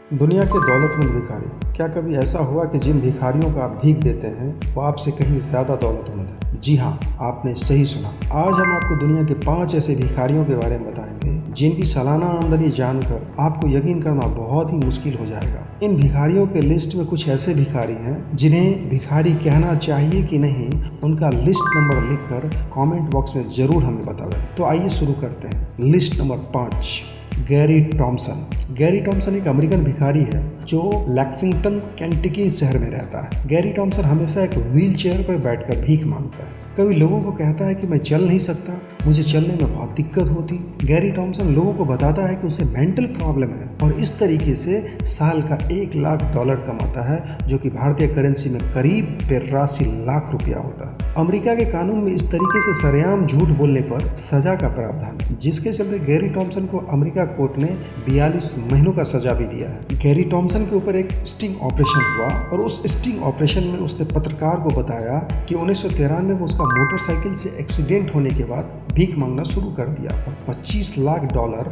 दुनिया के दौलतमंद भिखारी। क्या कभी ऐसा हुआ कि जिन भिखारियों को आप भीख देते हैं वो आपसे कहीं ज़्यादा दौलतमंद है? जी हाँ, आपने सही सुना। आज हम आपको दुनिया के 5 ऐसे भिखारियों के बारे में बताएंगे जिनकी सालाना आमदनी जानकर आपको यकीन करना बहुत ही मुश्किल हो जाएगा। इन भिखारियों के लिस्ट में कुछ ऐसे भिखारी हैं जिन्हें भिखारी कहना चाहिए कि नहीं, उनका लिस्ट नंबर लिखकर कमेंट बॉक्स में ज़रूर हमें बतावें। तो आइए शुरू करते हैं। List number 5, Gary Thomson. Gary Thomson एक अमेरिकन भिखारी है जो लैक्सिंगटन केंटकी शहर में रहता है। गैरी टॉमसन हमेशा एक व्हील चेयर पर बैठकर भीख मांगता है। कभी लोगों को कहता है कि मैं चल नहीं सकता, मुझे चलने में बहुत दिक्कत होती। गैरी टॉमसन लोगों को बताता है कि उसे मेंटल प्रॉब्लम है और इस तरीके से साल का $1 लाख कमाता है, जो कि भारतीय करेंसी में करीब 82 लाख रुपया होता है। अमेरिका के कानून में इस तरीके से सरेआम झूठ बोलने पर सजा का प्रावधान है, जिसके चलते गैरी टॉमसन को अमेरिका कोर्ट ने 42 महीनों का सजा भी दिया है। गैरी टॉमसन के ऊपर एक स्टिंग ऑपरेशन हुआ और उस स्टिंग ऑपरेशन में उसने पत्रकार को बताया कि 1993 में उसका मोटरसाइकिल से एक्सीडेंट होने के बाद भीख मांगना शुरू कर दिया और $25 लाख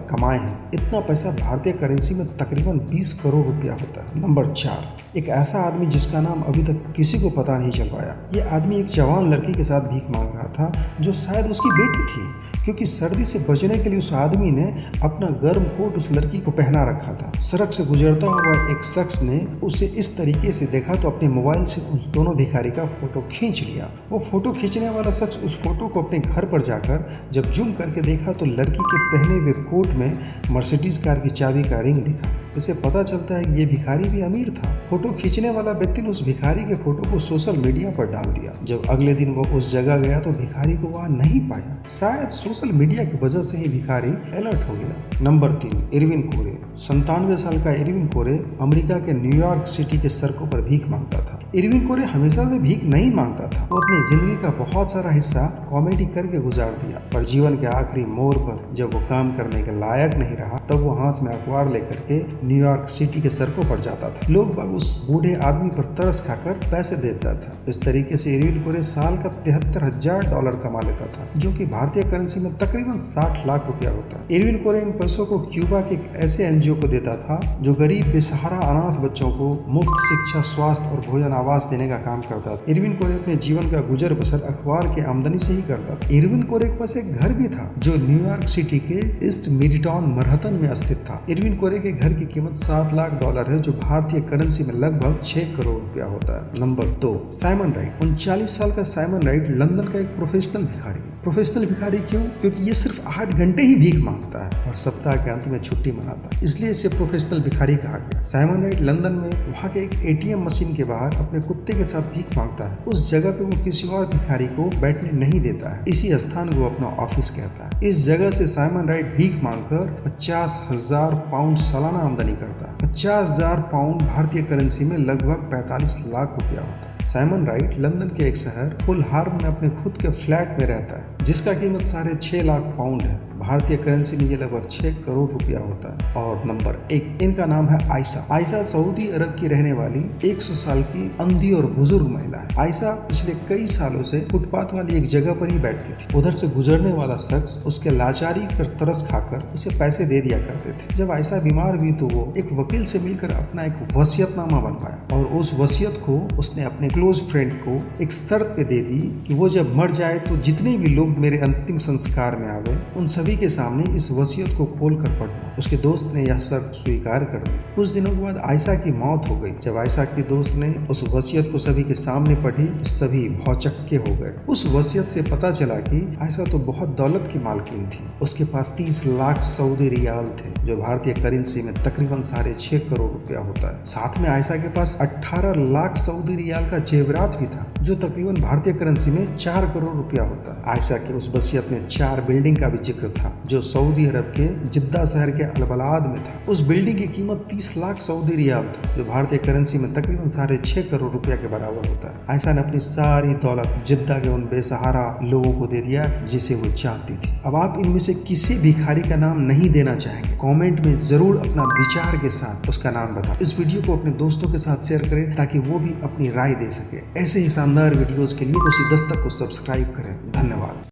कमाए हैं। इतना पैसा भारतीय करेंसी में तकरीबन 20 करोड़ रुपया होता है। नंबर 4, एक ऐसा आदमी जिसका नाम अभी तक किसी को पता नहीं चल पाया। ये आदमी एक जवान लड़की के साथ भीख मांग रहा था जो शायद उसकी बेटी थी, क्योंकि सर्दी से बचने के लिए उस आदमी ने अपना गर्म कोट उस लड़की को पहना रखा था। सड़क से गुजरता हुआ एक शख्स ने उसे इस तरीके से देखा तो अपने मोबाइल से उस दोनों भिखारी का फोटो खींच लिया। वो फोटो खींचने वाला शख्स उस फोटो को अपने घर पर जाकर जब जूम करके देखा तो लड़की के पहने हुए कोट में मर्सिडीज कार की चाबी का रिंग दिखा। इससे पता चलता है कि ये भिखारी भी अमीर था। फोटो खींचने वाला व्यक्ति ने उस भिखारी के फोटो को सोशल मीडिया पर डाल दिया। जब अगले दिन वो उस जगह गया तो भिखारी को वहां नहीं पाया। शायद सोशल मीडिया की वजह से ही भिखारी अलर्ट हो गया। नंबर 3, इरविन कोरे। 97 साल का इरविन कोरे अमेरिका के न्यूयॉर्क सिटी के सड़कों पर भीख मांगता था। इरविन कोरे हमेशा से भीख नहीं मांगता था। वो अपनी जिंदगी का बहुत सारा हिस्सा कॉमेडी करके गुजार दिया, पर जीवन के आखिरी मोड़ पर जब वो काम करने के लायक नहीं रहा तब वो हाथ में अखबार लेकर के न्यूयॉर्क सिटी के सड़कों पर जाता था। लोग बाग उस बूढ़े आदमी पर तरस खाकर पैसे देता था। इस तरीके से इरविन कोरे साल का $73,000 कमा लेता था, जो कि भारतीय करेंसी में तकरीबन 60 लाख रुपया होता है। इरविन कोरे इन पैसों को क्यूबा के एक ऐसे एनजीओ को देता था जो गरीब बेसहारा अनाथ बच्चों को मुफ्त शिक्षा, स्वास्थ्य और भोजन आवास देने का काम करता था। इरविन कोरे अपने जीवन का गुजर बसर अखबार के आमदनी से ही करता था। इरविन कोरे के पास एक घर भी था जो न्यूयॉर्क सिटी के ईस्ट मिडटाउन मैनहट्टन में स्थित था। इरविन कोरे के घर की कीमत $7 लाख है, जो भारतीय करेंसी में लगभग 6 करोड़ रुपया होता है। Number 2, Simon right. 39 साल का साइमन राइट लंदन का एक प्रोफेशनल भिखारी है। प्रोफेशनल भिखारी क्यों? क्योंकि ये सिर्फ 8 घंटे ही भीख मांगता है और सप्ताह के अंत में छुट्टी मनाता है, इसलिए इसे प्रोफेशनल भिखारी कहा गया। साइमन राइट लंदन में वहाँ के एक ATM मशीन के बाहर अपने कुत्ते के साथ भीख मांगता है। उस जगह पे वो किसी और भिखारी को बैठने नहीं देता है। इसी स्थान को अपना ऑफिस कहता है। इस जगह से साइमन राइट भीख मांगकर £50,000 सालाना आमदनी करता है। £50,000 भारतीय करेंसी में लगभग 45 लाख रुपया होता है। साइमन राइट लंदन के एक शहर फुलहार्म में अपने खुद के फ्लैट में रहता है, जिसका कीमत £6.5 लाख है। भारतीय करेंसी में ये लगभग 6 करोड़ रुपया होता है। और नंबर 1, इनका नाम है आयशा। आयशा सऊदी अरब की रहने वाली 100 साल की अंधी और बुजुर्ग महिला है। आयशा पिछले कई सालों से फुटपाथ वाली एक जगह पर ही बैठती थी। उधर से गुजरने वाला शख्स उसके लाचारी पर तरस खाकर उसे पैसे दे दिया करते थे। जब आयशा बीमार हुई तो वो एक वकील से मिलकर अपना एक वसीयतनामा बनवाया और उस वसीयत को उसने अपने क्लोज फ्रेंड को एक शर्त पे दे दी कि वो जब मर जाए तो जितने भी लोग मेरे अंतिम संस्कार में आवे उन सभी के सामने इस वसीयत को खोल कर पढ़ना। उसके दोस्त ने यह शर्त स्वीकार कर दी। कुछ दिनों के बाद आयशा की मौत हो गई। जब आयशा के दोस्त ने उस वसीयत को सभी के सामने पढ़ी तो सभी भौचक्के हो गए। उस वसीयत से पता चला कि आयशा तो बहुत दौलत की मालकिन थी। उसके पास 30 लाख सऊदी रियाल थे, जो भारतीय करेंसी में तकरीबन 6.5 करोड़ रुपया होता है। साथ में आयशा के पास 18 लाख सऊदी रियाल का जेवरात भी था, जो तकरीबन भारतीय करेंसी में 4 करोड़ रुपया होता है। आयशा के उस वसीयत में 4 बिल्डिंग का भी जिक्र था, जो सऊदी अरब के जिद्दा शहर के अलबलाद में था। उस बिल्डिंग की कीमत 30 लाख सऊदी रियाल था, जो भारतीय करेंसी में तकरीबन 6.5 करोड़ रुपया के बराबर होता है। आयशा ने अपनी सारी दौलत जिद्दा के उन बेसहारा लोगों को दे दिया जिसे वो चाहती थी। अब आप इनमें से किसी भिखारी का नाम नहीं देना चाहेंगे, कमेंट में जरूर अपना विचार के साथ उसका नाम बताएं। इस वीडियो को अपने दोस्तों के साथ शेयर करें ताकि वो भी अपनी राय दे सके। ऐसे ही शानदार वीडियोस के लिए उसी दस्तक को सब्सक्राइब करें। धन्यवाद।